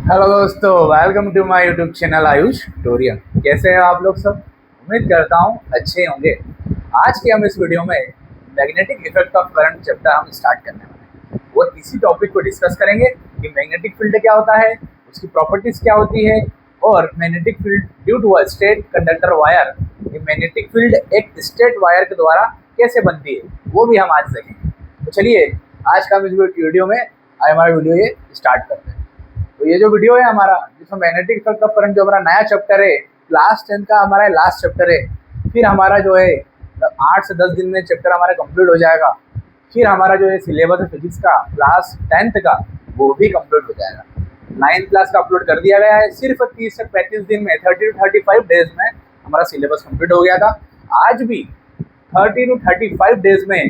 Hello दोस्तों, welcome to my YouTube channel Ayush टोरियन। कैसे हैं आप लोग सब? उम्मीद करता हूँ अच्छे होंगे। आज के हम इस वीडियो में magnetic effect of current chapter हम स्टार्ट करने वाले हैं और इसी टॉपिक को डिस्कस करेंगे कि मैग्नेटिक फील्ड क्या होता है, उसकी प्रॉपर्टीज क्या होती है और magnetic field due to a straight conductor wire, ये मैग्नेटिक फील्ड एक स्ट्रेट वायर के द्वारा कैसे बनती है वो भी हम आज देखेंगे। तो चलिए आज का हम इस वीडियो में हमारा वीडियो ये स्टार्ट करते हैं। तो ये जो वीडियो है हमारा, जिसमें मैग्नेटिक इफेक्ट ऑफ करंट जो हमारा नया चैप्टर है, क्लास 10 का हमारा लास्ट चैप्टर है। फिर हमारा जो है 8 से 10 दिन में चैप्टर हमारा कंप्लीट हो जाएगा। फिर हमारा जो है सिलेबस है फिजिक्स का क्लास 10th का, वो भी कंप्लीट हो जाएगा। 9th क्लास का अपलोड कर दिया गया है। सिर्फ 30 से 35 दिन में, 30 to 35 डेज में हमारा सिलेबस कंप्लीट हो गया था। आज भी 30 to 35 डेज में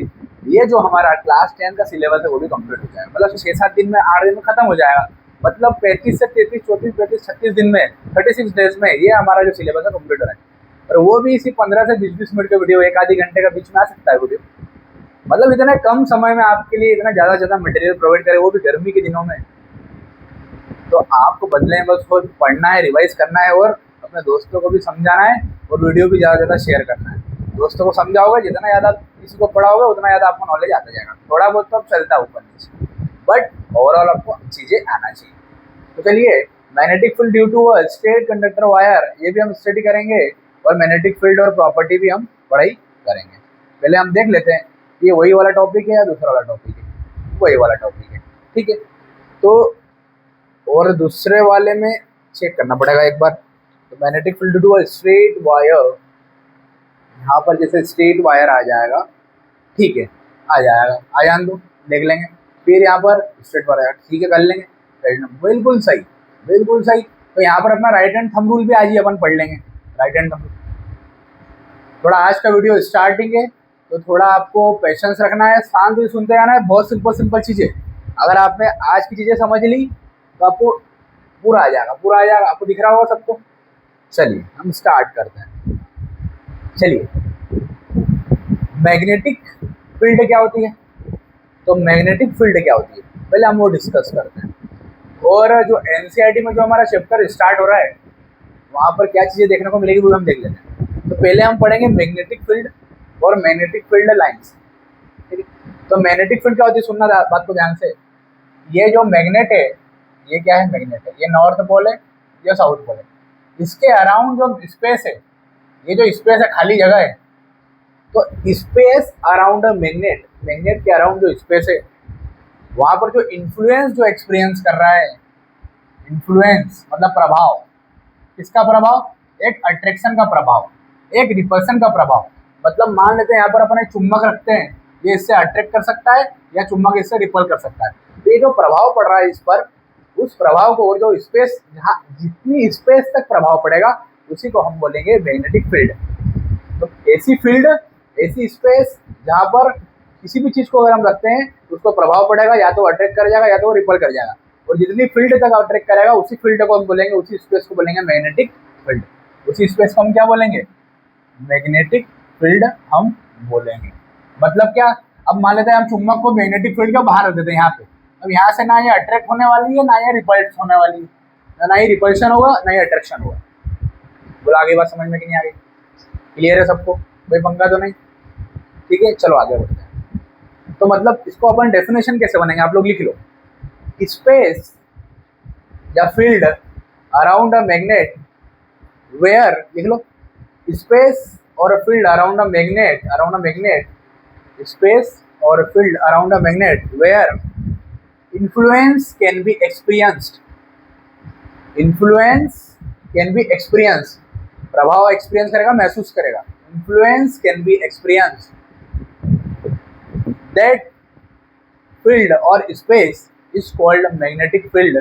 ये जो हमारा क्लास 10 का सिलेबस है वो भी कंप्लीट हो जाएगा। मतलब 6-7 दिन में, 8 दिन में खत्म हो जाएगा। मतलब 35 से 33, 34, 35, 36 दिन में, 36 डेज में ये हमारा जो सिलेबस है कंप्लीट हो रहा है। और वो भी इसी 15 से 20 मिनट का वीडियो, एक आधी घंटे का बीच में आ सकता है वीडियो। मतलब इतने कम समय में आपके लिए इतना ज़्यादा ज़्यादा मटेरियल प्रोवाइड करे, वो भी गर्मी के दिनों में। तो आपको बदले में बस वो पढ़ना है, रिवाइज करना है और अपने दोस्तों को भी समझाना है और वीडियो भी ज़्यादा ज़्यादा शेयर करना है। दोस्तों को समझाओगे, जितना ज़्यादा किसी को पढ़ाओगे उतना ज़्यादा आपको नॉलेज आता जाएगा। थोड़ा बहुत तो अब चलता है ऊपर नीचे, बट ओवरऑल आपको चीज़ें आना चाहिए। तो चलिए, magnetic field due to a straight conductor wire, ये भी हम स्टडी करेंगे और मैग्नेटिक फील्ड और प्रॉपर्टी भी हम पढ़ाई करेंगे। पहले हम देख लेते हैं कि ये वही वाला टॉपिक है या दूसरा वाला टॉपिक है। वही वाला टॉपिक है, ठीक है। तो और दूसरे वाले में चेक करना पड़ेगा एक बार। तो magnetic field due to a straight wire, यहाँ पर जैसे स्ट्रेट वायर आ जाएगा, ठीक है, आ जाएगा, आ जान दो, देख लेंगे। फिर यहाँ पर स्ट्रेट वायर, ठीक है, कर लेंगे। बिल्कुल सही, बिल्कुल सही। तो यहाँ पर अपना राइट हैंड थंब रूल भी आज ही अपन पढ़ लेंगे। राइट हैंड थंब रूल, थोड़ा आज का वीडियो स्टार्टिंग है तो थोड़ा आपको पेशेंस रखना है, शांत से सुनते रहना है। बहुत सिंपल सिंपल चीज़ें, अगर आपने आज की चीज़ें समझ ली तो आपको पूरा आ जाएगा, पूरा आ जाएगा। आपको दिख रहा होगा सबको। चलिए हम स्टार्ट करते हैं। चलिए, मैग्नेटिक फील्ड क्या होती है? तो मैग्नेटिक फील्ड क्या होती है पहले हम वो डिस्कस करते हैं। और जो एनसीईआरटी में जो हमारा चैप्टर स्टार्ट हो रहा है, वहाँ पर क्या चीज़ें देखने को मिलेगी वो हम देख लेते हैं। तो पहले हम पढ़ेंगे मैग्नेटिक फील्ड और मैग्नेटिक फील्ड लाइंस, ठीक है। तो मैग्नेटिक फील्ड क्या होती है, सुनना बात को ध्यान से। ये जो मैग्नेट है, ये क्या है, मैग्नेट है। ये नॉर्थ पोल है, ये साउथ पोल है। इसके अराउंड जो स्पेस है, ये जो स्पेस है, खाली जगह है, तो space around a magnet, magnet के अराउंड जो स्पेस है, वहाँ पर जो इन्फ्लुएंस जो एक्सपीरियंस कर रहा है, इन्फ्लुएंस मतलब प्रभाव। किसका प्रभाव? एक अट्रैक्शन का प्रभाव, एक रिपल्शन का प्रभाव। मतलब मान लेते हैं यहाँ पर अपन एक चुम्बक रखते हैं, ये इससे अट्रैक्ट कर सकता है या चुम्बक इससे रिपल कर सकता है। तो ये जो प्रभाव पड़ रहा है इस पर, उस प्रभाव को, और जो स्पेस, जहाँ जितनी स्पेस तक प्रभाव पड़ेगा उसी को हम बोलेंगे मैग्नेटिक फील्ड। तो ऐसी फील्ड, ऐसी स्पेस जहाँ पर किसी भी चीज़ को अगर हम रखते हैं उसको प्रभाव पड़ेगा, या तो अट्रैक्ट कर जाएगा या तो रिपल कर जाएगा। और जितनी फील्ड तक अट्रैक्ट करेगा उसी फील्ड को हम बोलेंगे, उसी स्पेस को बोलेंगे मैग्नेटिक फील्ड। उसी स्पेस को हम क्या बोलेंगे? मैग्नेटिक फील्ड हम बोलेंगे। मतलब क्या? अब मान लेते हैं हम चुम्बक को मैग्नेटिक फील्ड के बाहर रख देते हैं यहाँ पे। अब यहाँ से ना ये अट्रैक्ट होने वाली है, ना ये रिपल्ट होने वाली है, ना ही रिपल्शन होगा, ना ही अट्रैक्शन होगा। बोला आगे बात समझ में कि नहीं आ गई? क्लियर है सबको? कोई पंगा तो नहीं? ठीक है, चलो आगे बढ़ते हैं। तो मतलब इसको अपन डेफिनेशन कैसे बनेंगे, आप लोग लिख लो। स्पेस या field around a magnet where, लिख लो, स्पेस और field around a magnet, around a magnet, space और field around a magnet where influence can be experienced, influence can be experience, प्रभाव एक्सपीरियंस करेगा, महसूस करेगा। Influence can be experience, that field or space is called magnetic field,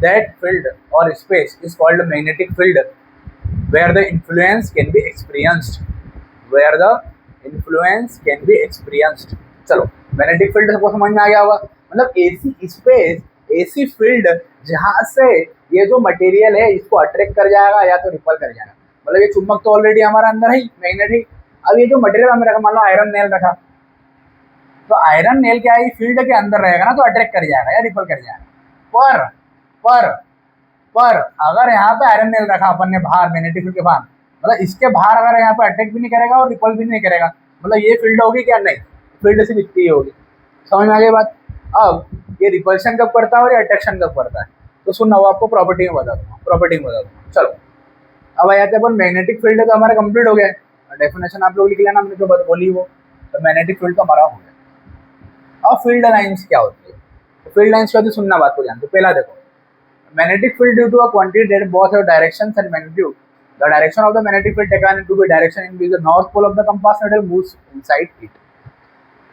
that field or space is called magnetic field where the influence can be experienced, where the influence can be experienced। चलो, magnetic field सबको समझ में आ गया होगा। मतलब ऐसी space, ऐसी field जहाँ से ये जो मटेरियल है इसको अट्रैक्ट कर जाएगा या तो रिपल कर जाएगा। मतलब ये चुम्बक तो ऑलरेडी हमारा अंदर है मैग्नेट ही। अब ये जो मटेरियल हमें रखा, मान लो आयरन नेल रखा, तो आयरन नेल क्या है, फील्ड के अंदर रहेगा ना, तो अट्रैक्ट कर जाएगा या रिपल कर जाएगा। पर पर पर अगर यहाँ पे आयरन नेल रखा अपन ने बाहर, मैग्नेटिक फील्ड के बाहर, मतलब इसके बाहर अगर यहाँ पे अटैक भी नहीं करेगा और रिपल भी नहीं करेगा, मतलब ये फील्ड होगी क्या? नहीं, फील्ड से दिखती ही होगी। समझ में आ गई बात? अब ये रिपल्शन कब करता है और ये अट्रैक्शन कब करता है, तो सुनना, वो आपको प्रॉपर्टी में बता दूंगा, प्रॉपर्टी में बता दूंगा। चलो अब आया थे अपन मैग्नेटिक फील्ड, तो हमारा कंप्लीट हो गया। डेफिनेशन आप लोग लिख लेना, हमने जो बोली वो, तो मैग्नेटिक फील्ड तो हमारा हो गया। अब फील्ड लाइंस क्या होती है? तो फील्ड लाइंस क्या होती है, सुनना बात को ध्यान। तो पहला देखो, magnetic field due to a quantity that both have directions and magnitude. The direction of the magnetic field taken into the direction in which the north pole of the compass needle moves inside it.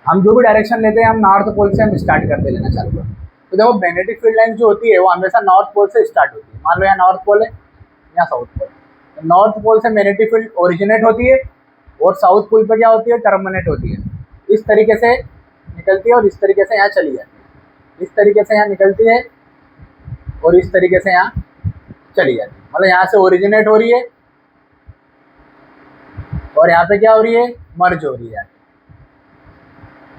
हम जो भी direction लेते हैं, हम north pole से हम start करते लेना चालू करते हैं। तो देखो मैग्नेटिक फील्ड लाइन जो होती है वो हमेशा नॉर्थ पोल से स्टार्ट होती है। मान लो यहाँ नॉर्थ पोल है, यहाँ साउथ पोल। तो नॉर्थ पोल से मैग्नेटिक फील्ड ओरिजिनेट होती है और साउथ पोल पर क्या होती है? टर्मिनेट होती है। इस तरीके से निकलती है और इस तरीके से यहाँ चली जाती है। इस तरीके से यहाँ निकलती है और इस तरीके से यहाँ चली जाती है। मतलब यहाँ से ओरिजिनेट हो रही है और यहाँ पे क्या हो रही है? मर्ज हो रही है,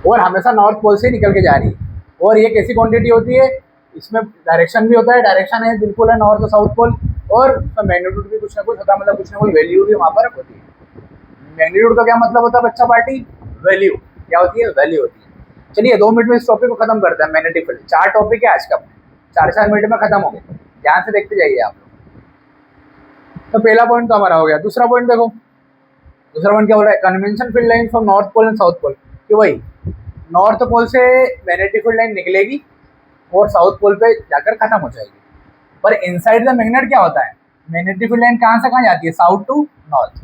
और हमेशा नॉर्थ पोल से निकल के जा रही है। और ये कैसी क्वांटिटी होती है? इसमें डायरेक्शन भी होता है, डायरेक्शन है बिल्कुल है नॉर्थ और साउथ पोल, और उसमें मैग्नीट्यूड भी कुछ ना कुछ होता है, मतलब कुछ ना कुछ वैल्यू भी वहाँ पर होती है। मैग्नीट्यूड का क्या मतलब होता है बच्चा पार्टी? वैल्यू। क्या होती है? वैल्यू होती है। चलिए 2 मिनट में इस टॉपिक को खत्म करते हैं। मैग्नेटिक फील्ड 4 टॉपिक है आज का, 4 मिनट में खत्म हो गए। ध्यान से देखते जाइए आप लोग। तो पहला पॉइंट तो हमारा हो गया। दूसरा पॉइंट देखो, दूसरा पॉइंट क्या बोल रहा है? Convention field line from north pole and south pole. कि वही नॉर्थ पोल से मैग्नेटिक फील्ड लाइन निकलेगी और साउथ पोल पे जाकर खत्म हो जाएगी। पर इनसाइड द मैग्नेट क्या होता है? मैग्नेटिक फील्ड लाइन कहाँ से कहाँ जाती है? South to north.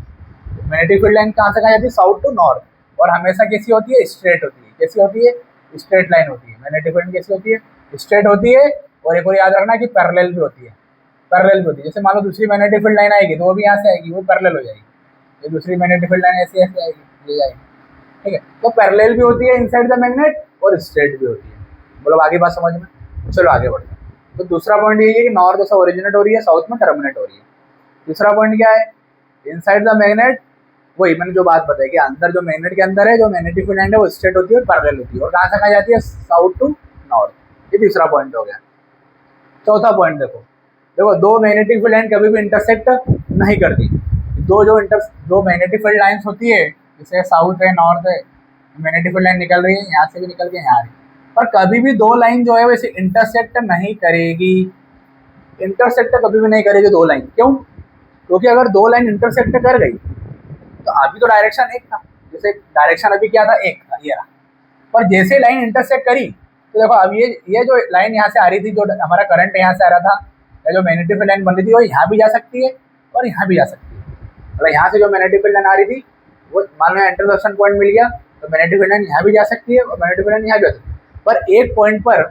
Magnetic field line कहाँ से कहाँ जाती है? South to north. और हमेशा कैसी होती है? स्ट्रेट होती है। कैसी होती है? स्ट्रेट लाइन होती है। मैग्नेटिक फील्ड कैसी होती है? स्ट्रेट होती है। और एक और याद रखना कि पैरेलल भी होती है। पैरेलल भी होती है। जैसे मान लो दूसरी मैग्नेटिक फील्ड लाइन आएगी तो वो भी यहाँ से आएगी, वो पैरेलल हो जाएगी। ये दूसरी मैग्नेटिक फील्ड लाइन ऐसे ऐसे आएगी, ये जाएगी, ठीक है। तो पैरेलल भी होती है इनसाइड द मैग्नेट और स्ट्रेट भी होती है। मतलब आगे बात समझ में? चलो आगे बढ़ते हैं। तो दूसरा पॉइंट ये है कि नॉर्थ से ओरिजिनेट हो रही है, साउथ में टर्मिनेट हो रही है। दूसरा पॉइंट क्या है? इनसाइड द मैग्नेट, वही मैंने जो बात बताई कि अंदर जो मैग्नेट के अंदर है, जो मैग्नेटिक फील्ड लाइन है वो स्ट्रेट होती है और पैरेलल होती है। और कहाँ से कहाँ जाती है? South to north. ये तीसरा पॉइंट हो गया। चौथा पॉइंट देखो, देखो दो मैग्नेटिक फील्ड लाइन कभी भी इंटरसेक्ट नहीं करती। दो मैग्नेटिक फील्ड लाइन्स होती है, जैसे साउथ है नॉर्थ है, मैग्नेटिक फील्ड लाइन निकल रही है, यहाँ से भी निकल के यहाँ आ रही है, पर कभी भी दो लाइन जो है वैसे इंटरसेक्ट नहीं करेगी। इंटरसेक्ट कभी भी नहीं करेगी दो लाइन। क्यों? क्योंकि अगर दो लाइन इंटरसेक्ट कर गई तो अभी तो डायरेक्शन एक था, जैसे डायरेक्शन अभी क्या था? एक था, ये रहा। पर जैसे लाइन इंटरसेक्ट करी तो देखो अब ये जो लाइन यहाँ से आ रही थी, जो हमारा करंट यहाँ से आ रहा था, या जो मैग्नेटिक फील्ड लाइन बन रही थी, वो यहाँ भी जा सकती है और यहाँ भी जा सकती है। मतलब यहाँ से जो मैग्नेटिक फील्ड लाइन आ रही थी वो मान लो इंटरसेक्शन पॉइंट मिल गया, तो मैग्नेटिक फील्ड लाइन यहाँ भी जा सकती है और मैग्नेटिक फील्ड लाइन यहाँ भी जा सकती है। पर एक पॉइंट पर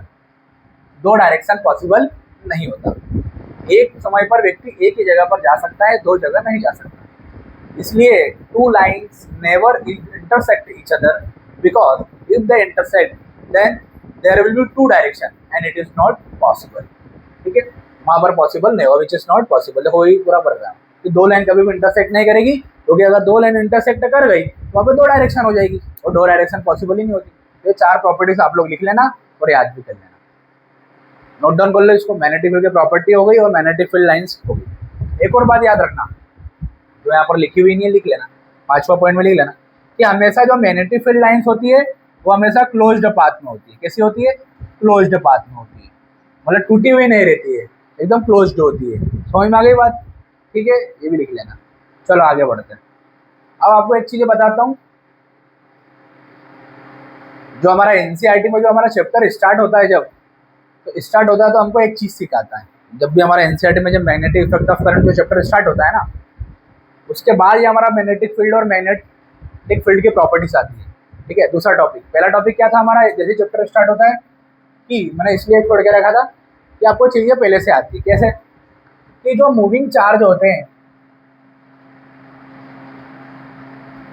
दो डायरेक्शन पॉसिबल नहीं होता। एक समय पर व्यक्ति एक ही जगह पर जा सकता है, दो जगह नहीं जा सकता। इसलिए two lines never intersect each other, because if they intersect then there will be two direction and it is not possible. ठीक है, वहाँ पर पॉसिबल नहीं होगा, विच इज नॉट पॉसिबल। देखो वही पूरा पड़ रहा है कि दो लाइन कभी भी इंटरसेक्ट नहीं करेगी, क्योंकि अगर दो लाइन इंटरसेक्ट कर गई तो वहाँ पे दो डायरेक्शन हो जाएगी और दो डायरेक्शन पॉसिबल ही नहीं होती। ये 4 प्रॉपर्टीज आप लोग लिख लेना और याद भी कर लेना, नोट डाउन कर लो इसको। मैग्नेटिक फील्ड की प्रॉपर्टी हो गई और मैग्नेटिक फील्ड लाइंस हो गई। एक और बात याद रखना जो यहाँ पर लिखी हुई नहीं है, लिख लेना, 5वां पॉइंट में लिख लेना कि हमेशा जो मैग्नेटिक फील्ड लाइंस होती है वो हमेशा क्लोज्ड पाथ में होती है। कैसी होती है? क्लोज्ड पाथ में होती है, मतलब टूटी हुई नहीं रहती है, एकदम क्लोज्ड होती है। समझ में आ गई बात? ठीक है, ये भी लिख लेना। चलो आगे बढ़ते हैं। अब आपको एक चीज़ बताता हूँ, जो हमारा एनसीईआरटी में जो हमारा चैप्टर स्टार्ट होता है, जब तो स्टार्ट होता है तो हमको एक चीज़ सिखाता है। जब भी हमारा एनसीईआरटी में जब मैग्नेटिक इफेक्ट ऑफ करंट जो चैप्टर स्टार्ट होता है ना, उसके बाद ये हमारा मैग्नेटिक फील्ड और मैग्नेटिक फील्ड की प्रॉपर्टीज आती है। ठीक है, दूसरा टॉपिक। पहला टॉपिक क्या था हमारा? जैसे चैप्टर स्टार्ट होता है कि मैंने इसलिए छोड़ के रखा था कि आपको चीज़ें पहले से आती है। कैसे? कि जो मूविंग चार्ज होते हैं,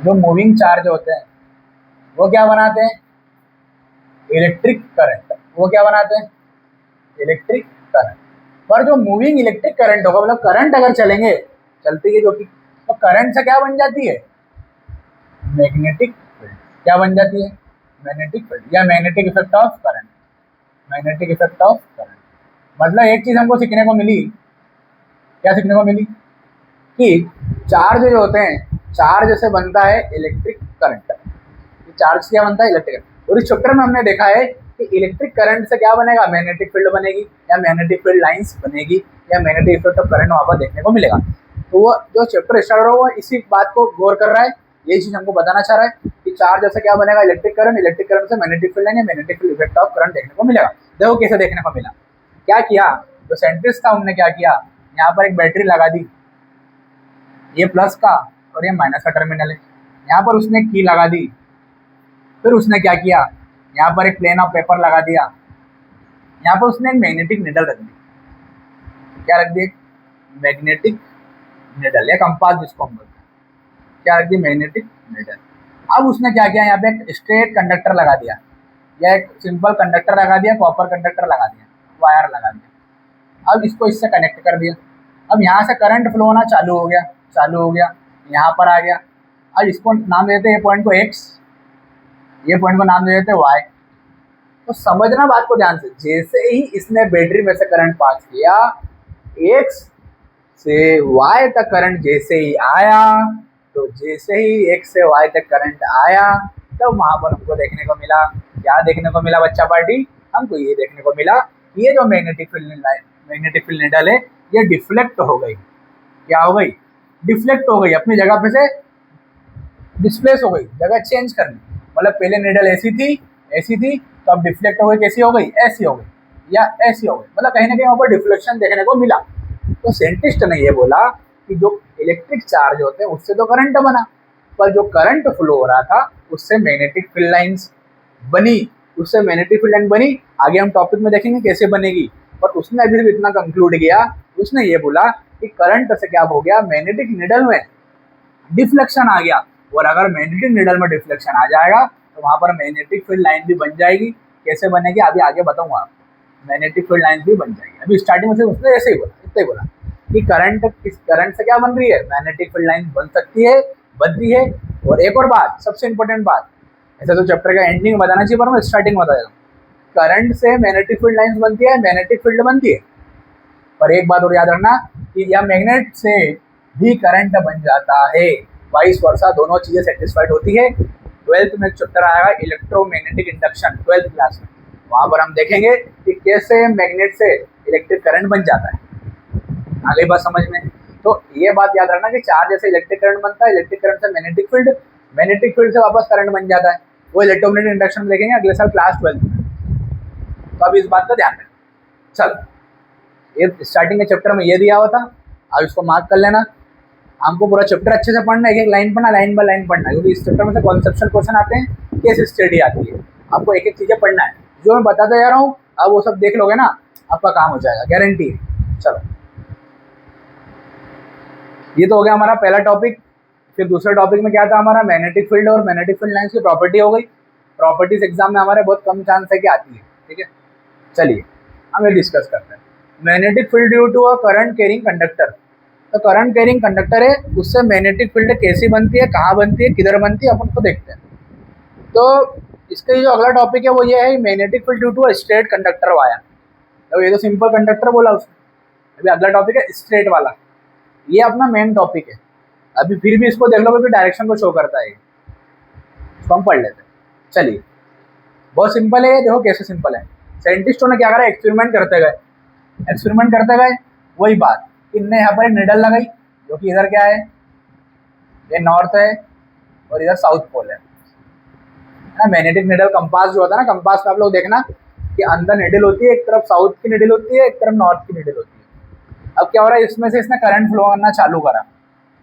जो मूविंग चार्ज होते हैं वो क्या बनाते हैं? Electric current. वो क्या बनाते हैं? Electric current. पर जो मूविंग इलेक्ट्रिक करंट होगा, मतलब करंट अगर चलेंगे, चलती है जो कि, तो करंट से क्या बन जाती है? Magnetic field. क्या बन जाती है? मैग्नेटिक फील्ड या magnetic effect of current. Magnetic effect of current मतलब एक चीज हमको सीखने को मिली, क्या सीखने को मिली कि चार्ज जो होते हैं, चार्ज से बनता है इलेक्ट्रिक करंट। चार्ज क्या बनता है? Electric current. और इस चैप्टर में हमने देखा है कि इलेक्ट्रिक करंट से क्या बनेगा? मैग्नेटिक फील्ड बनेगी, या मैग्नेटिक फील्ड लाइंस बनेगी, या मैग्नेटिक इफेक्ट ऑफ करंट वहां पर देखने को मिलेगा। तो वो जो चैप्टर स्टार्ट हो रहा है इसी बात को गौर कर रहा है, यही चीज हमको बताना चाह रहा है कि चार्ज जैसे क्या बनेगा? इलेक्ट्रिक करंट, इलेक्ट्रिक करंट से magnetic field line, magnetic field effect of current देखने को मिलेगा। देखो कैसे देखने को मिला। क्या किया जो साइंटिस्ट था उन्होंने क्या किया, यहाँ पर एक बैटरी लगा दी, ये प्लस का और ये माइनस का टर्मिनल है। यहाँ पर उसने की लगा दी, फिर उसने क्या किया, यहाँ पर एक प्लेन ऑफ पेपर लगा दिया, यहाँ पर उसने एक मैग्नेटिक निडल रख दी। क्या रख दी? मैग्नेटिक निडल या कंपास जिसको हम बोलते हैं। क्या रख दी? Magnetic needle. अब उसने क्या किया, यहाँ पे एक स्ट्रेट कंडक्टर लगा दिया, या एक सिंपल कंडक्टर लगा दिया, कॉपर कंडक्टर लगा दिया, वायर लगा दिया। अब इसको इससे कनेक्ट कर दिया। अब यहाँ से करंट फ्लो होना चालू हो गया, चालू हो गया, यहाँ पर आ गया। अब इसको नाम देते हैं, ये पॉइंट को एक्स, ये पॉइंट को नाम दे देते हैं वाई। तो समझना बात को ध्यान से, जैसे ही इसने बैटरी में से करंट पास किया, एक्स से वाई तक करंट जैसे ही आया, तो जैसे ही एक्स से वाई तक करंट आया, तो वहां पर हमको देखने को मिला, क्या देखने को मिला बच्चा पार्टी? हमको ये देखने को मिला कि ये जो मैग्नेटिक फील्ड निडल है, ये डिफ्लेक्ट हो गई। क्या हो गई? डिफ्लेक्ट हो गई, अपनी जगह पे से डिस्प्लेस हो गई, जगह चेंज कर ली। मतलब पहले निडल ऐसी थी, तो अब डिफ्लेक्ट हो गई, कैसी हो गई? ऐसी हो गई, या ऐसी हो गई। मतलब कहीं ना कहीं वहाँ पर डिफ्लेक्शन देखने को मिला। तो साइंटिस्ट ने ये बोला कि जो इलेक्ट्रिक चार्ज होते हैं उससे तो करंट बना, पर जो करंट फ्लो हो रहा था उससे मैग्नेटिक फील्ड लाइंस बनी, उससे मैग्नेटिक फील्ड लाइन बनी। आगे हम टॉपिक में देखेंगे कैसे बनेगी। पर उसने अभी सिर्फ इतना कंक्लूड किया, उसने ये बोला कि करंट से क्या हो गया, मैग्नेटिक निडल में डिफ्लेक्शन आ गया। और अगर मैग्नेटिक निडल में डिफ्लेक्शन आ जाएगा तो वहां पर मैग्नेटिक फील्ड लाइन भी बन जाएगी। कैसे बनेगी अभी आगे बताऊंगा आपको। मैग्नेटिक फील्ड लाइन भी बन जाएगी। अभी स्टार्टिंग में से उसने ऐसे ही बोला, इतना ही बोला कि करंट से क्या बन रही है? मैग्नेटिक फील्ड लाइन बन सकती है, बनती है। और एक और बात, सबसे इंपॉर्टेंट बात, ऐसा तो चैप्टर का एंडिंग में बताना चाहिए, पर मैं स्टार्टिंग में बताया, करंट से मैग्नेटिक फील्ड लाइंस बनती है, मैग्नेटिक फील्ड बनती है। पर एक बात और याद रखना कि यह मैग्नेट से भी करंट बन जाता है, वाइस वर्सा, दोनों चीजें सेटिस्फाइड होती है। 12th में चैप्टर आएगा इलेक्ट्रोमैग्नेटिक इंडक्शन, 12th क्लास में, वहां पर हम देखेंगे कि कैसे मैग्नेट से इलेक्ट्रिक करंट बन जाता है। आगे बात समझ में। तो ये बात याद रखना कि चार्ज जैसे इलेक्ट्रिक करंट बनता है, इलेक्ट्रिक करंट से मैग्नेटिक फील्ड से वापस करंट बन जाता है। वो इलेक्ट्रोमैग्नेटिक इंडक्शन में देखेंगे अगले साल क्लास 12th में। तो अब इस बात का ध्यान रखें। चलो, ये स्टार्टिंग के चैप्टर में ये दिया हुआ था, अब इसको मार्क कर लेना। हमको पूरा चैप्टर अच्छे से पढ़ना है, एक एक लाइन पढ़ना, लाइन बाय लाइन पढ़ना है, क्योंकि इस चैप्टर में से कॉन्सेप्चुअल क्वेश्चन आते हैं, केस स्टडी आती है। आपको एक एक चीजें पढ़ना है, जो मैं बताता जा रहा हूँ अब वो सब देख लोगे ना, आपका काम हो जाएगा, गारंटी है। चलो, ये तो हो गया हमारा पहला टॉपिक। फिर दूसरे टॉपिक में क्या था हमारा? मैग्नेटिक फील्ड और मैग्नेटिक फील्ड लाइंस की प्रॉपर्टी हो गई। प्रॉपर्टीज एग्जाम में हमारे बहुत कम चांस है कि आती है, ठीक है। चलिए हम ये डिस्कस करते हैं। Magnetic field due to a current carrying conductor. तो करंट कैरिंग कंडक्टर है, उससे मैग्नेटिक फील्ड कैसी बनती है, कहाँ बनती है, किधर बनती है, अपन को देखते हैं। तो इसका जो अगला टॉपिक है वो ये है magnetic field due to a straight conductor wire. तो ये तो सिंपल कंडक्टर बोला उसने, अभी अगला टॉपिक है स्ट्रेट वाला, ये अपना मेन टॉपिक है। अभी फिर भी इसको देख लो क्योंकि डायरेक्शन को शो करता है, इसको हम पढ़ लेते हैं। चलिए, बहुत सिंपल है ये, देखो कैसे सिंपल है। साइंटिस्टों ने क्या करा, एक्सपेरिमेंट करते गए, वही बात, इनने यहाँ पर एक निडल लगाई जो कि इधर क्या है, ये नॉर्थ है और इधर साउथ पोल है ना। मैग्नेटिक निडल कंपास जो होता है ना, कंपास में आप लोग देखना कि अंदर निडल होती है, एक तरफ साउथ की निडल होती है, एक तरफ नॉर्थ की निडल होती है। अब क्या हो रहा है, इसमें से इसने करंट फ्लो करना चालू करा।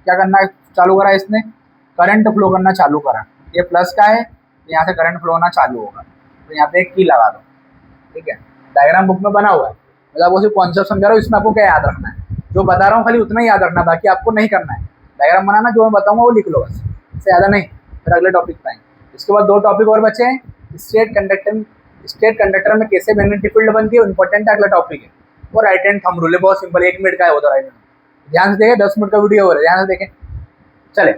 क्या करना चालू करा इसने? करंट फ्लो करना चालू करा। ये प्लस का है, यहाँ से करंट फ्लो होना चालू होगा। तो यहाँ पे एक की लगा दो, ठीक है। डायग्राम बुक में बना हुआ है, मतलब वो सिर्फ कॉन्सेप्ट समझा रहा हूँ, इसमें आपको क्या याद रखना है, जो बता रहा हूँ खाली उतना ही याद रखना, बाकी आपको नहीं करना है। डायग्राम बनाना, जो मैं बताऊंगा वो लिख लो बस, इससे ज़्यादा नहीं। फिर अगले टॉपिक पे आएंगे। इसके बाद दो टॉपिक और बचे हैं, स्ट्रेट कंडक्टर में कैसे मैग्नेटिक फील्ड बनती है, इंपॉर्टेंट अगला टॉपिक है। वो राइट हैंड थंब रूल है, बहुत सिंपल, 1 मिनट का है वो तो। राइट हैंड ध्यान से देखें, 10 मिनट का वीडियो हो रहा है, ध्यान से देखें। चले,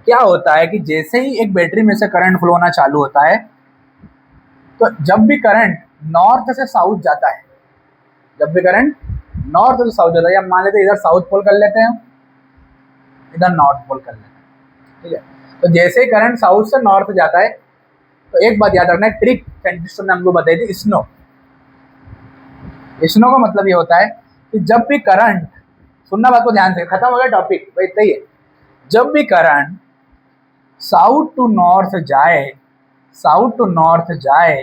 क्या होता है कि जैसे ही एक बैटरी में से करंट फ्लो होना चालू होता है, तो जब भी करंट नॉर्थ से साउथ जाता है, जब भी करंट नॉर्थ टू साउथ जाता है, या मान लेते हैं इधर साउथ पोल कर लेते हैं, इधर नॉर्थ पोल कर लेते हैं, ठीक है। तो जैसे ही करंट साउथ से नॉर्थ जाता है, तो एक बात याद रखना है, ट्रिक साइंटिस्टों ने हमको बताई थी, स्नो। स्नो का मतलब ये होता है कि जब भी करंट, सुनना बात को ध्यान से, खत्म हो गया टॉपिक, भाई इतना ही है। जब भी करंट साउथ टू नॉर्थ जाए, साउथ टू नॉर्थ जाए,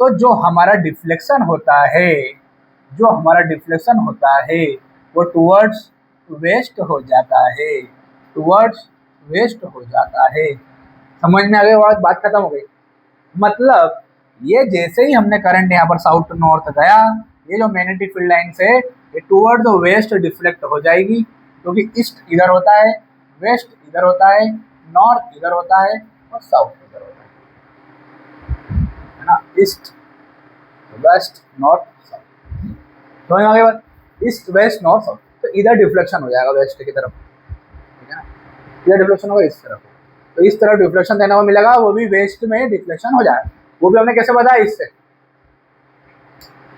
तो जो हमारा डिफ्लेक्शन होता है, जो हमारा डिफ्लेक्शन होता है, वो टुवर्ड्स वेस्ट हो जाता है, टुवर्ड्स वेस्ट हो जाता है। समझ में आ गई बात खत्म हो गई। मतलब ये जैसे ही हमने करंट यहाँ पर साउथ टू नॉर्थ गया, ये जो मैग्नेटिक फील्ड लाइन से ये टुवर्ड द वेस्ट डिफ्लेक्ट हो जाएगी, क्योंकि ईस्ट इधर होता है, वेस्ट इधर होता है, नॉर्थ इधर होता है और साउथ इधर होता है ना, ईस्ट वेस्ट नॉर्थ साउथ। समझ में आ गई बात, ईस्ट वेस्ट नॉर्थ साउथ। तो इधर डिफ्लेक्शन हो जाएगा वेस्ट की तरफ, ठीक है ना, इधर डिफ्लेक्शन होगा इस तरफ, तो इस तरफ डिफ्लेक्शन देने को मिलेगा, वो भी वेस्ट में डिफ्लेक्शन हो जाएगा। वो भी हमने कैसे बताया, इससे।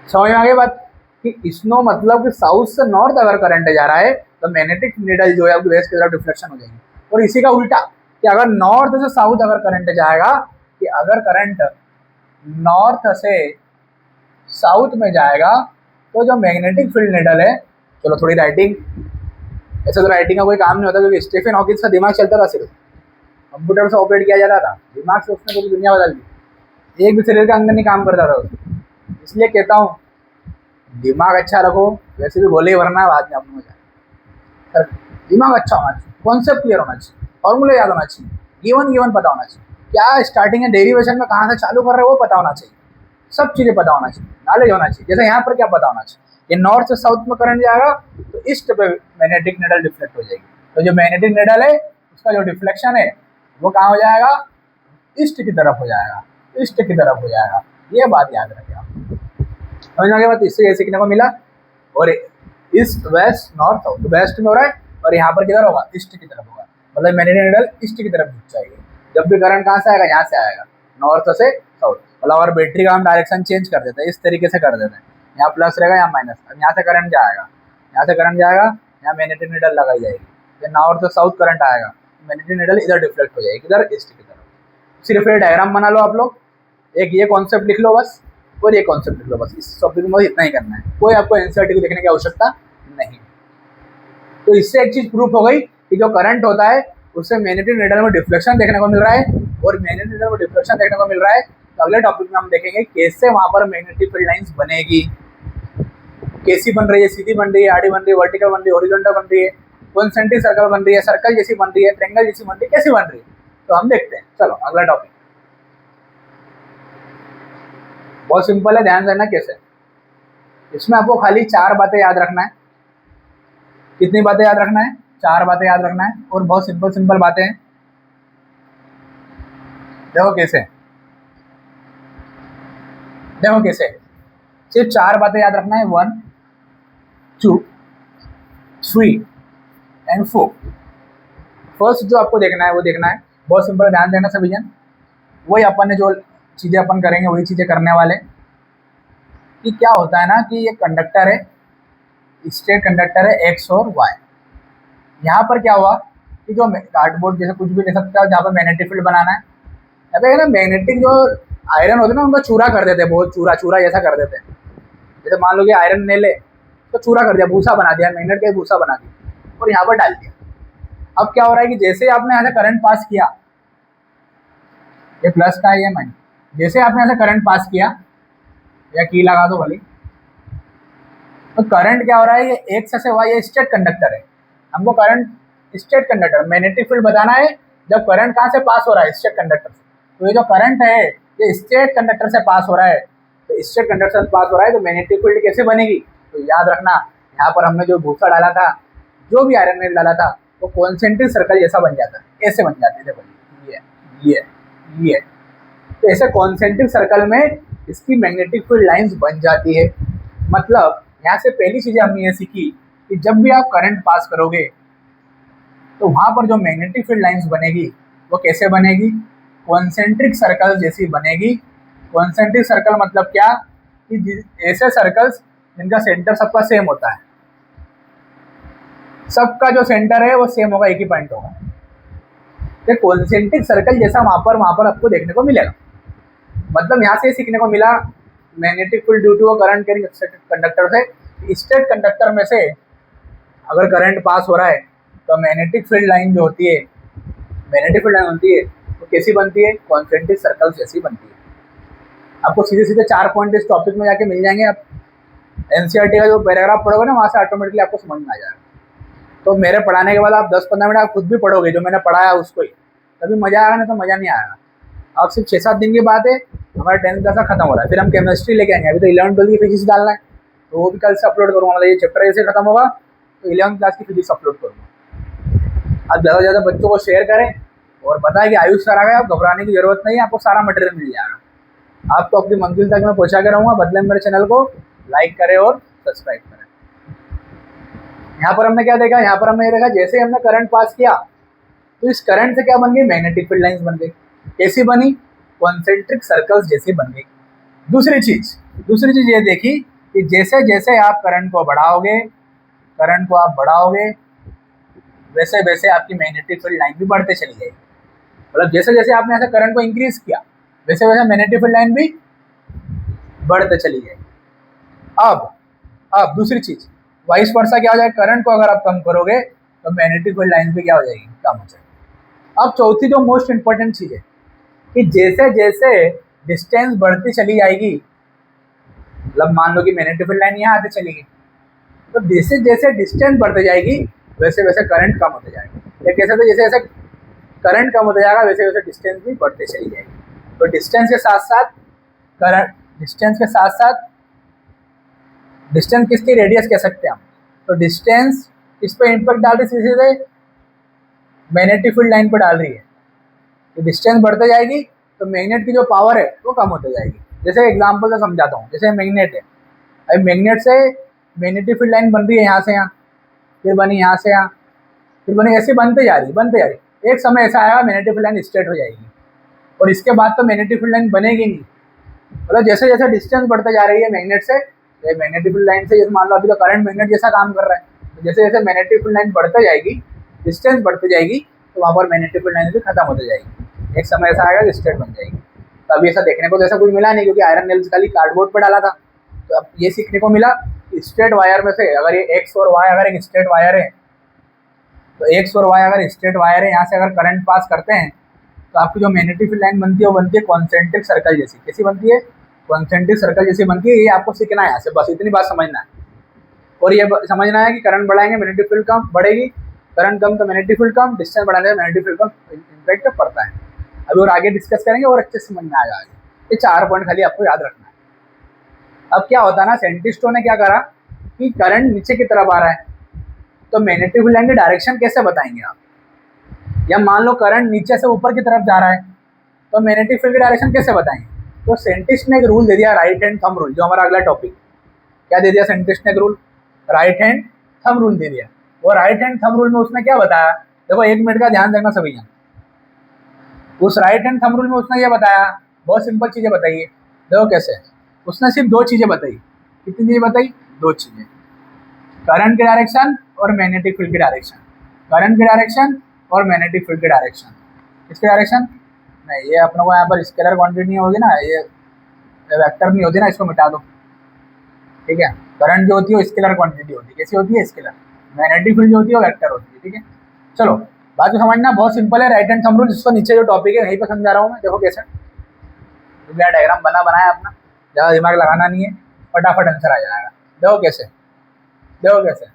समझ में आ गई बात कि स्नो मतलब कि साउथ से नॉर्थ अगर करंट जा रहा है, तो मैग्नेटिक नीडल जो है आपकी वेस्ट की तरफ डिफ्लेक्शन हो जाएगी। और इसी का उल्टा कि अगर नॉर्थ से साउथ अगर करंट जाएगा, कि अगर करंट नॉर्थ से साउथ में जाएगा, तो जो मैग्नेटिक फील्ड नीडल है, चलो थोड़ी राइटिंग, ऐसे तो राइटिंग का कोई काम नहीं होता, क्योंकि स्टीफन हॉकिंस का दिमाग चलता था, सिर्फ कंप्यूटर से ऑपरेट किया जाता था, दिमाग से उसने पूरी दुनिया बदल दी, एक भी शरीर का अंग नहीं काम करता था उसमें। इसलिए कहता हूँ दिमाग अच्छा रखो, वैसे भी गोले भरना है बाद में अपने मजा। दिमाग अच्छा होना चाहिए, कॉन्सेप्ट क्लियर होना चाहिए, फॉर्मूला याद होना चाहिए, गिवन पता होना चाहिए, क्या स्टार्टिंग है डेरिवेशन में कहाँ से चालू कर रहे हो वो पता होना चाहिए, सब चीज़ें पता होना चाहिए, नॉलेज होना चाहिए। जैसे यहाँ पर क्या पता होना चाहिए, ये नॉर्थ से साउथ में करंट जाएगा, तो ईस्ट पे मैग्नेटिक नीडल डिफ्लेक्ट हो जाएगी, तो जो मैग्नेटिक नीडल है उसका जो डिफ्लेक्शन है वो कहाँ हो जाएगा, ईस्ट की तरफ हो जाएगा, ईस्ट की तरफ हो जाएगा। ये बात याद रखें आप। समझ में आ गया बात, इससे ये सीखने को मिला। और ईस्ट वेस्ट नॉर्थ साउथ, तो वेस्ट में हो रहा है और यहाँ पर किधर होगा, ईस्ट की तरफ होगा, मतलब मैग्नेटिक नीडल ईस्ट की तरफ झुक जाएगी। जब भी करंट कहाँ से आएगा, यहाँ से आएगा, नॉर्थ से साउथ। मतलब और बैटरी का हम डायरेक्शन चेंज कर देते हैं, इस तरीके से कर देते हैं, यहाँ प्लस रहेगा, यहाँ माइनस। अब यहाँ से करंट जाएगा, यहाँ से करंट जाएगा, यहाँ मैग्नेटिक नीडल लगाई जाएगी, फिर नॉर्थ से साउथ करंट आएगा, मैग्नेटिक नीडल इधर डिफ्लेक्ट हो जाएगी, इधर ईस्ट की तरफ। सिर्फ ये डायग्राम बना लो आप लोग, एक ये कॉन्सेप्ट लिख लो बस, और ये कॉन्सेप्ट लिख लो बस, इस टॉपिक में इतना ही करना है, कोई आपको एनसीईआरटी को देखने की आवश्यकता नहीं। तो इससे एक चीज प्रूफ हो गई कि जो करंट होता है उससे मैग्नेटिक नीडल में डिफ्लेक्शन देखने को मिल रहा है, और मैग्नेटिक नीडल में डिफ्लेक्शन देखने को मिल रहा है। तो अगले टॉपिक में हम देखेंगे कैसे वहां पर मैग्नेटिक फील्ड लाइंस बनेगी, कैसी बन रही है, सीधी बन रही है, आड़ी बन रही है, वर्टिकल बन रही है, हॉरिजॉन्टल बन रही है, कॉन्सेंट्रिक सर्कल बन रही है, सर्कल जैसी बन रही है, ट्रायंगल जैसी बन रही है, कैसी बन रही है, तो हम देखते हैं। चलो अगला टॉपिक बहुत सिंपल है, ध्यान देना कैसे। इसमें आपको खाली 4 बातें याद रखना है। कितनी बातें याद रखना है, 4 बातें याद रखना है, और बहुत सिंपल बातें हैं। देखो कैसे, देखो कैसे, सिर्फ 4 बातें याद रखना है, 1 2 3 एंड 4। फर्स्ट जो आपको देखना है वो देखना है, बहुत सिंपल, ध्यान देना सभी जन। वही अपन ने जो चीज़ें अपन करेंगे वही चीज़ें करने वाले। कि क्या होता है ना कि ये कंडक्टर है, स्ट्रेट कंडक्टर है एक्स और वाई। यहाँ पर क्या हुआ कि जो कार्डबोर्ड जैसे कुछ भी ले सकता है, जहाँ पर मैग्नेटिक फील्ड बनाना है, यहाँ पे ना मैग्नेटिक जो आयरन होते हैं ना उनको चूरा कर देते हैं, बहुत चूरा जैसा कर देते हैं। जैसे मान लो कि आयरन ने ले तो चूरा कर दिया, भूसा बना दिया, मैग्नेट का भूसा बना दिया और यहाँ पर डाल दिया। अब क्या हो रहा है कि जैसे ही आपने यहाँ से करंट पास किया, ये प्लस का है ये माइनस, जैसे आपने यहाँ से करंट पास किया, या की लगा दो भले, तो करंट क्या हो रहा है, ये एक्स से वाई, ये स्ट्रेट कंडक्टर है, हमको current straight conductor magnetic field बताना है जब करंट कहाँ से पास हो रहा है, स्ट्रेट कंडक्टर से। तो ये जो करंट है ये स्ट्रेट कंडक्टर से पास हो रहा है, तो स्ट्रेट कंडक्टर से पास हो रहा है, तो मैग्नेटिक फील्ड कैसे बनेगी, तो याद रखना यहाँ पर हमने जो भूसा डाला था, जो भी आयरन ने डाला था, वो कॉन्सेंट्रिक सर्कल जैसा बन जाता है, ऐसे बन जाते हैं। देखो ये तो ऐसे कॉन्सेंट्रिक सर्कल में इसकी मैग्नेटिक फील्ड लाइंस बन जाती है। मतलब यहाँ से पहली चीज़ें हमने ये सीखी कि जब भी आप करंट पास करोगे तो वहाँ पर जो मैग्नेटिक फील्ड लाइंस बनेगी वो कैसे बनेगी, कॉन्सेंट्रिक सर्कल जैसी बनेगी। कॉन्सेंट्रिक सर्कल मतलब क्या कि ऐसे सर्कल्स इनका सेंटर सबका सेम होता है, सबका जो सेंटर है वो सेम होगा, एक ही पॉइंट होगा। तो कॉन्सेंट्रिक सर्कल जैसा वहाँ पर आपको देखने को मिलेगा। मतलब यहाँ से सीखने को मिला magnetic field due to current carrying conductor से, स्ट्रेट कंडक्टर में से अगर करंट पास हो रहा है तो मैग्नेटिक फील्ड लाइन जो होती है, मैग्नेटिक फील्ड लाइन होती है वो कैसी बनती है, कॉन्सेंट्रिक सर्कल जैसी बनती है। आपको सीधे सीधे 4 पॉइंट इस टॉपिक में जाके मिल जाएंगे। आप एनसीईआरटी का जो पैराग्राफ पढ़ोगे ना, वहाँ से ऑटोमेटिकली आपको समझ में आ जाएगा। तो मेरे पढ़ाने के बाद आप 10-15 मिनट आप खुद भी पढ़ोगे जो मैंने पढ़ाया उसको ही, तभी मज़ा आएगा, नहीं तो मज़ा नहीं आएगा। अब सिर्फ 6-7 दिन की बात है, हमारा 10th क्लास खत्म हो रहा है, फिर हम केमिस्ट्री लेके आएंगे। अभी तो 11th-12th की फिजिक्स डालना है, तो वो भी कल से अपलोड करूँगा। मतलब ये चैप्टर जैसे खत्म होगा तो 11th क्लास की फिजिक्स अपलोड करूँगा। आप ज़्यादा से ज़्यादा बच्चों को शेयर करें और बताएं कि आयुष सर आ गए, आप घबराने की जरूरत नहीं है, आपको सारा मटेरियल मिल जाएगा। आपको अपनी मंजिल तक मैं पहुँचा के रहूँगा, बदले में मेरे चैनल को लाइक करें और सब्सक्राइब करें। यहाँ पर हमने क्या देखा, यहाँ पर हमने ये देखा जैसे हमने करंट पास किया तो इस करंट से क्या बन गई, मैग्नेटिक फील्ड लाइंस बन गई। कैसी बनी, कॉन्सेंट्रिक सर्कल्स जैसी बन गई। दूसरी चीज ये देखी कि जैसे जैसे आप करंट को बढ़ाओगे वैसे वैसे आपकी मैग्नेटिक फील्ड लाइन भी बढ़ते चली जाएगी। मतलब जैसे जैसे आपने ऐसे करंट को इंक्रीज किया वैसे वैसे मैग्नेटिक फील्ड लाइन भी बढ़ते चली जाएगी। अब दूसरी चीज वाइस वर्सा क्या हो जाएगा, करंट को अगर आप कम करोगे तो मैग्नेटिक फील्ड लाइन भी क्या हो जाएगी, कम हो जाएगी। अब चौथी जो मोस्ट इंपॉर्टेंट चीज है कि जैसे जैसे डिस्टेंस बढ़ती चली जाएगी, मतलब मान लो कि मैग्नेटिक फील्ड लाइन यहाँ आते चली गई, तो जैसे जैसे डिस्टेंस बढ़ती जाएगी वैसे वैसे करंट कम होते जाएगा। कैसे, तो जैसे जैसे करंट कम होता जाएगा वैसे वैसे डिस्टेंस भी बढ़ते चली जाएगी। तो डिस्टेंस के साथ साथ डिस्टेंस किसकी, रेडियस कह सकते हैं हम। तो डिस्टेंस किस पे इम्पैक्ट डाल रही है, सीधे मैग्नेटिक फील्ड लाइन पर डाल रही है। तो डिस्टेंस बढ़ते जाएगी तो मैग्नेट की जो पावर है वो कम होती जाएगी। जैसे एग्जांपल से समझाता हूँ, जैसे मैग्नेट है, अभी मैग्नेट से मैग्नेटिक फील्ड लाइन बन रही है यहाँ से यहाँ, फिर बनी यहाँ से यहाँ, फिर बनी, ऐसे बनते जा रही। एक समय ऐसा आएगा मैग्नेटिक फील्ड लाइन स्ट्रेट हो जाएगी और इसके बाद तो मैग्नेटिक फील्ड लाइन बनेगी नहीं। मतलब जैसे जैसे डिस्टेंस बढ़ते जा रही है मैग्नेट से, मैग्नेटिक फील्ड लाइन से, जैसे मान लो अभी तो करंट मैग्नेट जैसा काम कर रहा है, तो जैसे जैसे मैग्नेटिक फील्ड लाइन बढ़ते जाएगी, डिस्टेंस बढ़ती जाएगी, तो वहाँ पर मैग्नेटिक फील्ड लाइन भी खत्म होती जाएगी। एक समय ऐसा आएगा कि स्ट्रेट बन जाएगी। तो अभी ऐसा देखने को तो ऐसा कुछ मिला नहीं, क्योंकि आयरन नेल्स खाली कार्डबोर्ड पर डाला था। तो अब ये सीखने को मिला स्ट्रेट वायर में से, अगर ये एक्स और वाई अगर एक स्ट्रेट वायर है, तो एक्स और वाई अगर स्ट्रेट वायर है, यहाँ से अगर करंट पास करते हैं तो आपकी जो मैग्नेटिक फील्ड लाइन बनती है वो बनती है कॉन्सेंट्रिक सर्कल जैसी। कैसी बनती है, कॉन्सेंट्रिक सर्कल जैसी बनती है। ये आपको सीखना है यहाँ से, बस इतनी बात समझना है। और ये समझना है कि करंट बढ़ाएंगे मैग्नेटिक फील्ड कम बढ़ेगी, करंट कम तो मैग्नेटिक फील्ड कम, डिस्टेंस बढ़ाने से मैग्नेटिक फील्ड कम इम्पैक्ट पड़ता है। अभी और आगे डिस्कस करेंगे और अच्छे से समझ में आ जाएगा। ये 4 पॉइंट खाली आपको याद रखना है। अब क्या होता है ना, साइंटिस्टों ने क्या करा कि करंट नीचे की तरफ आ रहा है तो मैग्नेटिक फील्ड लाइन की डायरेक्शन कैसे बताएंगे आप, या मान लो करंट नीचे से ऊपर की तरफ जा रहा है तो मैग्नेटिक फील्ड की डायरेक्शन कैसे बताएंगे। तो साइंटिस्ट ने एक रूल दे दिया, राइट हैंड थंब रूल, जो हमारा अगला टॉपिक। क्या दे दिया साइंटिस्ट ने एक rule, right hand thumb rule दे दिया। वो राइट हैंड थंब रूल में उसने क्या बताया, देखो 1 मिनट का ध्यान देना सभी। उस राइट हैंड थंब रूल में उसने ये बताया, बहुत सिंपल चीज़ें बताइए, देखो कैसे। उसने सिर्फ 2 चीज़ें बताई। कितनी चीज़ें बताई, 2 चीज़ें, करंट की डायरेक्शन और मैग्नेटिक फील्ड की डायरेक्शन। करंट की डायरेक्शन और मैग्नेटिक फील्ड की डायरेक्शन। इसकी डायरेक्शन नहीं, ये अपने को यहाँ पर स्केलर क्वांटिटी नहीं होगी ना, ये वेक्टर नहीं होती ना, इसको मिटा दो, ठीक है। करंट जो होती है वो स्केलर क्वांटिटी होती है। कैसी होती है, स्केलर। मैग्नेटिक फील्ड जो होती है वो वेक्टर होती है, ठीक है। चलो बात को समझना, बहुत सिंपल है। राइट हैंड थंब रूल, जिसको नीचे जो टॉपिक है वहीं पर समझा रहा हूँ मैं। देखो कैसे, डायग्राम बनाया अपना, ज़्यादा दिमाग लगाना नहीं है, फटाफट आंसर आ जाएगा। देखो कैसे, देखो कैसे,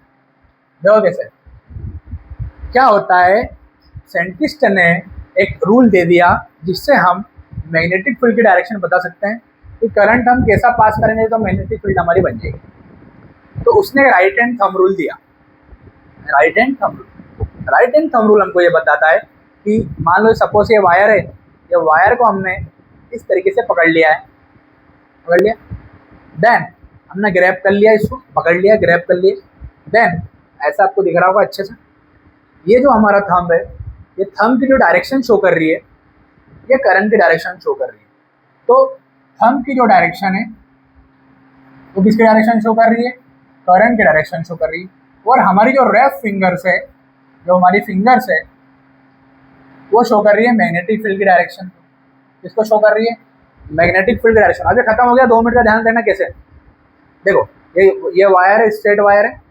देखो कैसे। क्या होता है, साइंटिस्ट ने एक रूल दे दिया जिससे हम मैग्नेटिक फील्ड की डायरेक्शन बता सकते हैं कि करंट हम कैसा पास करेंगे तो मैग्नेटिक फील्ड हमारी बन जाएगी। तो उसने राइट हैंड थंब रूल दिया। Right hand thumb rule, right hand thumb rule हमको ये बताता है कि मान लो सपोज ये वायर है, ये वायर को हमने इस तरीके से पकड़ लिया है, पकड़ लिया, देन हमने ग्रैब कर लिया, इसको पकड़ लिया, ग्रैब कर लिया, देन ऐसा आपको दिख रहा होगा अच्छे से, ये जो हमारा थंब है, ये थंब की जो डायरेक्शन शो कर रही है, ये करंट की डायरेक्शन शो कर रही है। तो थंब की जो डायरेक्शन है वो किसकी डायरेक्शन शो कर रही है? करंट की डायरेक्शन शो कर रही है। और हमारी जो रेफ फिंगर्स है, जो हमारी फिंगर्स है, वो शो कर रही है मैग्नेटिक फील्ड की डायरेक्शन। किसको शो कर रही है? मैग्नेटिक फील्ड की डायरेक्शन। अभी खत्म हो गया, 2 मिनट का ध्यान देना कैसे। देखो ये वायर है, स्ट्रेट वायर है।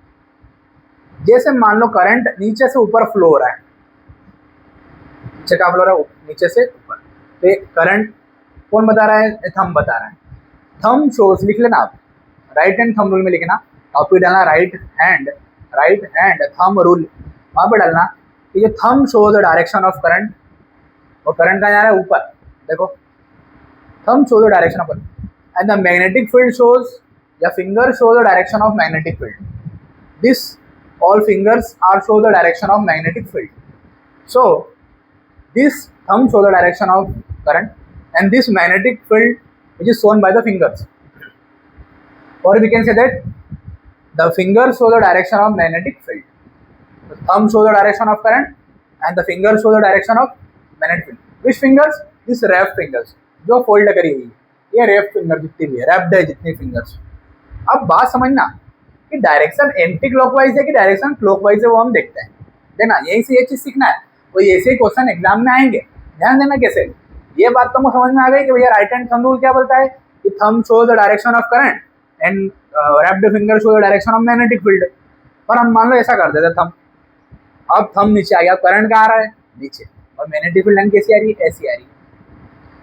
जैसे मान लो करंट नीचे से ऊपर फ्लो हो रहा है, नीचे का फ्लो हो रहा है, नीचे से ऊपर। तो ये करंट कौन बता रहा है? थंब बता रहा है। थंब शोज, लिख लेना आप, राइट हैंड थंब रूल में लिखना। आप डालना राइट हैंड थंब रूल, वहां पे डालना कि जो thumb shows the direction of current, और करंट कहाँ जा रहा है? ऊपर। देखो thumb shows the direction of current and the magnetic field shows, या finger shows the direction of magnetic field. This all fingers are show the direction of magnetic field. So this thumb show the direction of current, and this magnetic field which is shown by the fingers, or we can say that the fingers show the direction of magnetic field. The thumb show the direction of current and the fingers show the direction of magnetic field. Which fingers? This wrap fingers, जो fold करी हुई है, ये rap finger जितनी भी है, wrapped है जितनी फिंगर्स। अब बात समझना कि डायरेक्शन एंटी क्लॉकवाइज है कि डायरेक्शन क्लॉकवाइज है, वो हम देखते हैं। देना यही से ये चीज सीखना है, कोई ऐसे क्वेश्चन एग्जाम में आएंगे, ध्यान देना कैसे। ये बात तुमको समझ में आ गई कि भैया राइट हैंड थंब रूल क्या बोलता है कि thumb show the direction of current and wrapped finger show the direction of magnetic field. पर हम मान लो ऐसा कर देते थंब, अब थंब नीचे आ गया, करंट कहाँ आ रहा है? नीचे, और मैग्नेटिक फील्ड लाइन कैसी आ रही है? ऐसी आ रही है।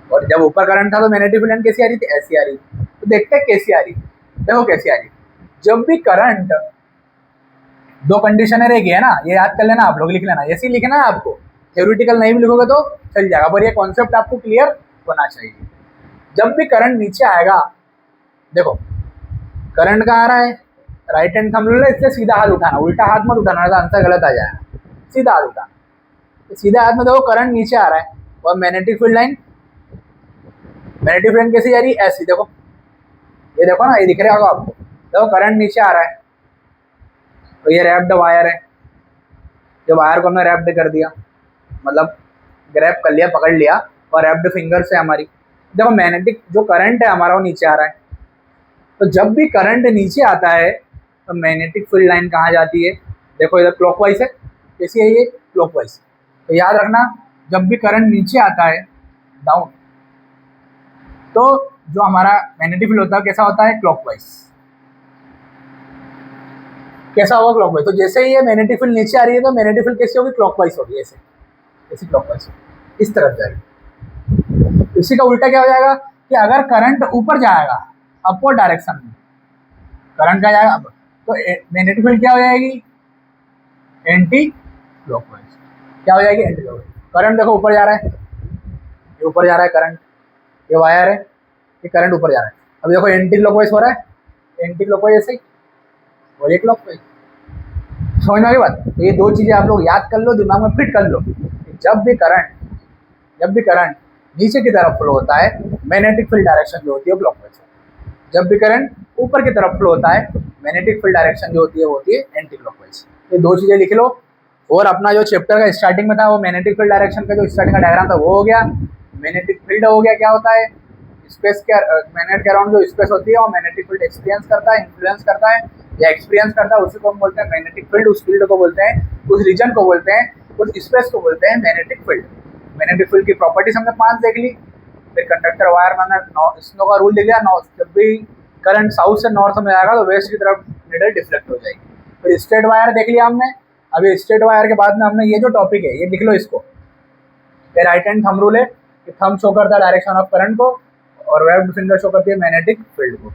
और जब ऊपर करंट था तो मैग्नेटिक फील्ड लाइन कैसी आ रही थी? ऐसी आ रही। तो देखते हैं कैसी आ रही। देखो कैसी आ रही। जब भी करंट, दो कंडीशन रहेगी है ना, ये याद कर लेना, आप लोग लिख लेना, ऐसे ही लिखना है आपको, थ्योरेटिकल नहीं भी लिखोगे तो चल जाएगा, पर ये कॉन्सेप्ट आपको क्लियर होना चाहिए। जब भी करंट नीचे आएगा, देखो करंट कहाँ आ रहा है? राइट हैंड थंब रूल है, इसलिए सीधा हाथ उठाना, उल्टा हाथ मत उठाना, आंसर गलत आ जाएगा। सीधा हाथ उठाना, तो सीधा हाथ में देखो करंट नीचे आ रहा है, और magnetic field line, magnetic field कैसी जा रही है? ऐसी। देखो ये देखो ना, ये दिख रहा होगा आपको, देखो करंट नीचे आ रहा है, तो ये रैप्ड वायर है। जो वायर को हमने रैप्ड कर दिया, मतलब ग्रैप कर लिया, पकड़ लिया, और रैप्ड फिंगर से हमारी, देखो मैग्नेटिक जो करंट है हमारा वो नीचे आ रहा है। तो जब भी करंट नीचे आता है तो मैग्नेटिक फील्ड लाइन कहाँ जाती है? देखो इधर क्लॉकवाइज है, कैसी है ये? क्लॉकवाइज। तो याद रखना, जब भी करंट नीचे आता है डाउन, तो जो हमारा मैग्नेटिक फील्ड होता है कैसा होता है? क्लॉकवाइज। कैसा होगा? क्लॉकवाइज। तो जैसे ही ये मैग्नेटिक फील्ड नीचे आ रही है तो मैग्नेटिक फील्ड कैसी होगी? क्लॉकवाइज होगी, ऐसे ऐसी क्लॉकवाइज होगी, इस तरफ जाएगी। इसी का उल्टा क्या हो जाएगा कि अगर करंट ऊपर जाएगा अपवर्ड डायरेक्शन में, करंट का जाएगा तो मैग्नेटिक फील्ड क्या हो जाएगी? Anti clockwise. क्या हो जाएगी? Anti clockwise. करंट देखो ऊपर जा रहा है, ये ऊपर जा रहा है करंट, ये वायर है, ये करंट ऊपर जा रहा है। अब देखो एंटी क्लॉकवाइज हो रहा है, एंटी क्लॉकवाइज ऐसे ही, और ये क्लॉकवाइज। समझ में आ गई बात? तो ये दो चीजें आप लोग याद कर लो, दिमाग में फिट कर लो कि जब भी करंट नीचे की तरफ फ्लो होता है, मैग्नेटिक फील्ड डायरेक्शन जो होती है क्लॉकवाइज। जब भी करंट ऊपर की तरफ फ्लो होता है, मैग्नेटिक फील्ड डायरेक्शन जो होती है वो होती है एंटी क्लॉकवाइज। ये दो चीजें लिख लो। और अपना जो चैप्टर का स्टार्टिंग में था वो मैग्नेटिक फील्ड डायरेक्शन का जो स्टार्टिंग का डायग्राम था वो हो गया। मैग्नेटिक फील्ड हो गया, क्या होता है? स्पेस के मैग्नेट के अराउंड जो स्पेस होती है वो मैग्नेटिक फील्ड एक्सपीरियंस करता है, इन्फ्लुएंस करता है या एक्सपीरियंस करता है, उसी को हम बोलते हैं मैग्नेटिक फील्ड। उस फील्ड को बोलते हैं, उस रीजन को बोलते हैं, उस स्पेस को बोलते हैं मैग्नेटिक फील्ड। मैग्नेटिक फील्ड की प्रॉपर्टीज हमने 5 देख ली। फिर कंडक्टर वायर में स्नो का रूल दिख गया, जब भी करंट साउथ से नॉर्थ में आएगा तो वेस्ट की तरफ नीडल डिफ्लेक्ट हो जाएगी। फिर स्ट्रेट वायर देख लिया हमने। अभी स्ट्रेट वायर के बाद में हमने ये जो टॉपिक है ये लिख लो इसको, राइट हैंड थंब रूल है कि थंब शो करता है डायरेक्शन ऑफ करंट को और रैप्ड फिंगर शो करती है मैग्नेटिक फील्ड को।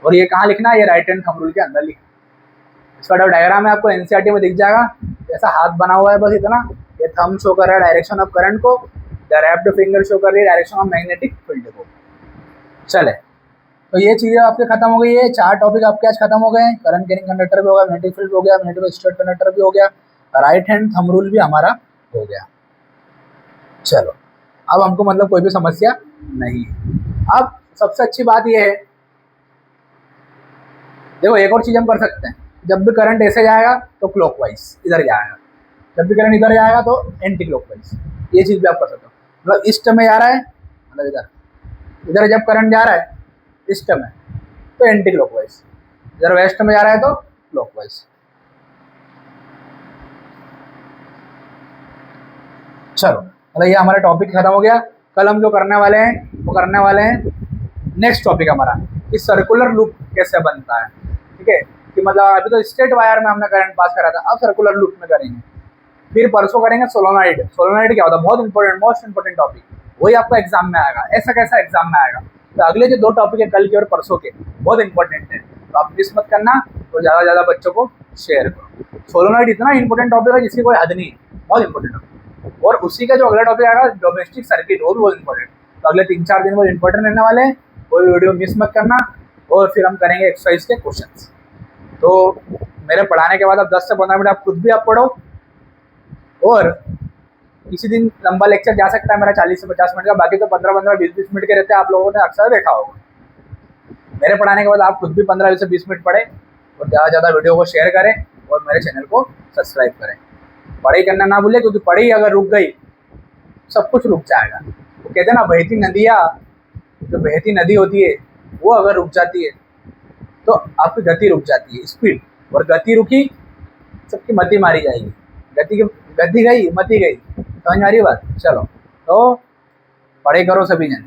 और ये कहाँ लिखना है? ये राइट हैंड थंब रूल के अंदर लिखना। इसका डायग्राम है आपको एनसीईआरटी में दिख जाएगा, ऐसा हाथ बना हुआ है बस इतना। ये थंब शो कर रहा है डायरेक्शन ऑफ करंट को, द रैप्ड फिंगर शो कर रही है डायरेक्शन ऑफ मैग्नेटिक फील्ड को। चले, तो ये चीज़ें आपके खत्म हो गई है। 4 टॉपिक आपके आज खत्म हो गए हैं। करंट कैरिंग कंडक्टर भी हो गया, मैग्नेटिक फील्ड हो गया, मैग्नेटिक स्ट्रेट कंडक्टर भी हो गया, राइट हैंड थंब रूल भी हमारा हो गया। चलो, अब हमको मतलब कोई भी समस्या नहीं है। अब सबसे अच्छी बात यह है, देखो एक और चीज़ हम कर सकते हैं, जब भी करंट ऐसे जाएगा तो क्लॉकवाइज इधर जाएगा, जब भी करंट इधर जाएगा तो एंटी क्लॉकवाइज। ये चीज़ भी आप कर सकते हो। मतलब ईस्ट में जा रहा है, मतलब इधर जब करंट जा रहा है ईस्ट में, तो एंटी क्लॉकवाइज, इधर वेस्ट में जा रहा है तो क्लॉकवाइज। चलो मतलब ये हमारा टॉपिक खत्म हो गया। कल हम जो करने वाले हैं वो करने वाले हैं नेक्स्ट टॉपिक हमारा कि सर्कुलर लूप कैसे बनता है। ठीक है, कि मतलब अभी तो स्ट्रेट वायर में हमने करंट पास करा था, अब सर्कुलर लूप में करेंगे। फिर परसों करेंगे सोलोनॉइड। सोलोनॉइड क्या होता है, बहुत इंपॉर्टेंट, मोस्ट इंपॉर्टेंट टॉपिक, वही आपका एग्जाम में आएगा। ऐसा कैसा एग्जाम में आएगा, तो अगले जो 2 टॉपिक है कल के और परसों के, बहुत इंपॉर्टेंट है, तो आप मिस मत करना। तो ज़्यादा से ज़्यादा बच्चों को शेयर करो। सोलोनॉइड इतना इंपॉर्टेंट टॉपिक है जिसकी कोई हद नहीं है, बहुत इंपॉर्टेंट टॉपिक। और उसी का जो अगला टॉपिक आएगा डोमेस्टिक सर्किट, वो भी बहुत इंपॉर्टेंट। तो अगले 3-4 दिन बहुत इंपॉर्टेंट रहने वाले हैं, कोई वीडियो मिस मत करना। और फिर हम करेंगे एक्सरसाइज के क्वेश्चंस। तो मेरे पढ़ाने के बाद अब 10 से 15 मिनट आप खुद भी आप पढ़ो, और किसी दिन लंबा लेक्चर जा सकता है मेरा 40 से 50 मिनट का, बाकी तो 15-15, 20-20 मिनट के रहते हैं, आप लोगों ने अक्सर देखा होगा। मेरे पढ़ाने के बाद आप खुद भी 15 से 20 मिनट पढ़ें, और ज़्यादा से ज़्यादा वीडियो को शेयर करें और मेरे चैनल को सब्सक्राइब करें। पढ़ाई करना ना भूलें, क्योंकि पढ़ाई अगर रुक गई सब कुछ रुक जाएगा। वो कहते हैं ना, बहती नदियाँ, जो बहती नदी होती है वो अगर रुक जाती है तो आपकी गति रुक जाती है, स्पीड। और गति रुकी सबकी मति मारी जाएगी। गति गई मति गई, समझ में आ रही बात। चलो तो पढ़ाई करो सभी जन।